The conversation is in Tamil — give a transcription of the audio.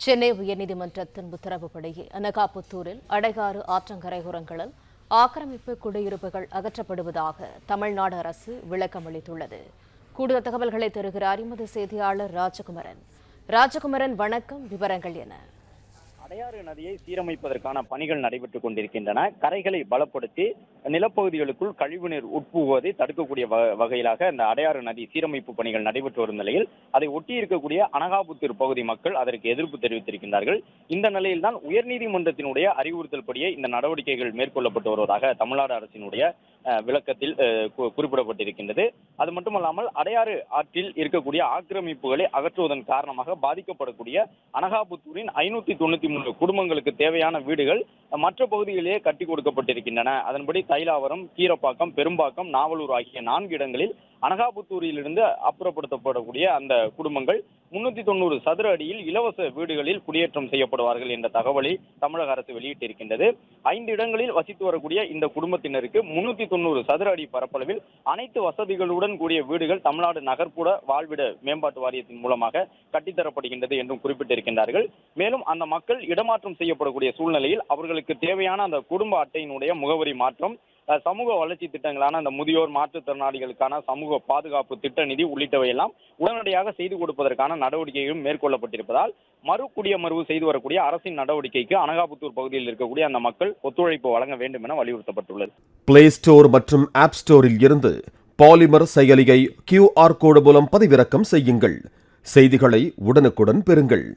சென்னை உயர்நீதிமன்றத்தின் உத்தரவுப்படியே அனகாபுத்தூரில் அடையாறு ஆற்றங்கரையோரங்களில் ஆக்கிரமிப்பு குடியிருப்புகள் அகற்றப்படுவதாக தமிழ்நாடு அரசு விளக்கமளித்துள்ளது. கூடுதல் தகவல்களை தருகிறார் எமது செய்தியாளர் ராஜகுமரன். வணக்கம், விவரங்கள் என்ன? அடையாறு நதியை சீரமைப்பதற்கான பணிகள் நடைபெற்றுக் கொண்டிருக்கின்றன. கரைகளை பலப்படுத்தி நிலப்பகுதிகளுக்குள் கழிவுநீர் உட்புகுவதை தடுக்கக்கூடிய வகையிலாக இந்த அடையாறு நதி சீரமைப்பு பணிகள் நடைபெற்று வரும் நிலையில் அதை ஒட்டி இருக்கக்கூடிய அனகாபுத்தூர் பகுதி மக்கள் அதற்கு எதிர்ப்பு தெரிவித்திருக்கின்றார்கள். இந்த நிலையில்தான் உயர்நீதிமன்றத்தினுடைய அறிவுறுத்தல் படியே இந்த நடவடிக்கைகள் மேற்கொள்ளப்பட்டு வருவதாக தமிழ்நாடு அரசினுடைய விளக்கத்தில் குறிப்பிடப்பட்டிருக்கின்றது. அது மட்டுமல்லாமல் அடையாறு ஆற்றில் இருக்கக்கூடிய ஆக்கிரமிப்புகளை அகற்றுவதன் காரணமாக பாதிக்கப்படக்கூடிய அனகாபுத்தூரின் 593 குடும்பங்களுக்கு தேவையான வீடுகள் மற்ற பகுதிகளிலேயே கட்டி கொடுக்கப்பட்டிருக்கின்றன. அதன்படி தைலாவரம், கீரப்பாக்கம், பெரும்பாக்கம், நாவலூர் ஆகிய 4 இடங்களில் அனகாபுத்தூரிலிருந்து அப்புறப்படுத்தப்படக்கூடிய அந்த குடும்பங்கள் 390 சதுர அடியில் இலவச வீடுகளில் குடியேற்றம் செய்யப்படுவார்கள் என்ற தகவலை தமிழக அரசு வெளியிட்டிருக்கின்றது. 5 இடங்களில் வசித்து வரக்கூடிய இந்த குடும்பத்தினருக்கு 390 சதுர அடி பரப்பளவில் அனைத்து வசதிகளுடன் கூடிய வீடுகள் தமிழ்நாடு நகர்ப்புற வாழ்விட மேம்பாட்டு வாரியத்தின் மூலமாக கட்டித்தரப்படுகின்றது என்றும் குறிப்பிட்டிருக்கின்றார்கள். மேலும் அந்த மக்கள் இடமாற்றம் செய்யப்படக்கூடிய சூழ்நிலையில் அவர்களுக்கு தேவையான அந்த குடும்ப அட்டையினுடைய முகவரி மாற்றம், சமூக வளர்ச்சி திட்டங்களான அந்த முதியோர், மாற்றுத்திறனாளிகளுக்கான சமூக பாதுகாப்பு திட்ட நிதி உள்ளிட்டவையெல்லாம் உடனடியாக செய்து கொடுப்பதற்கான நடவடிக்கைகளும் மேற்கொள்ளப்பட்டிருப்பதால் மறு குடியமர்வு செய்து வரக்கூடிய அரசின் நடவடிக்கைக்கு அனகாபுத்தூர் பகுதியில் இருக்கக்கூடிய அந்த மக்கள் ஒத்துழைப்பு வழங்க வேண்டும் என வலியுறுத்தப்பட்டுள்ளது. பிளே ஸ்டோர் மற்றும் ஆப் ஸ்டோரில் இருந்து பாலிமர் செயலியை QR கோடு மூலம் பதிவிறக்கம் செய்யுங்கள். செய்திகளை உடனுக்குடன் பெறுங்கள்.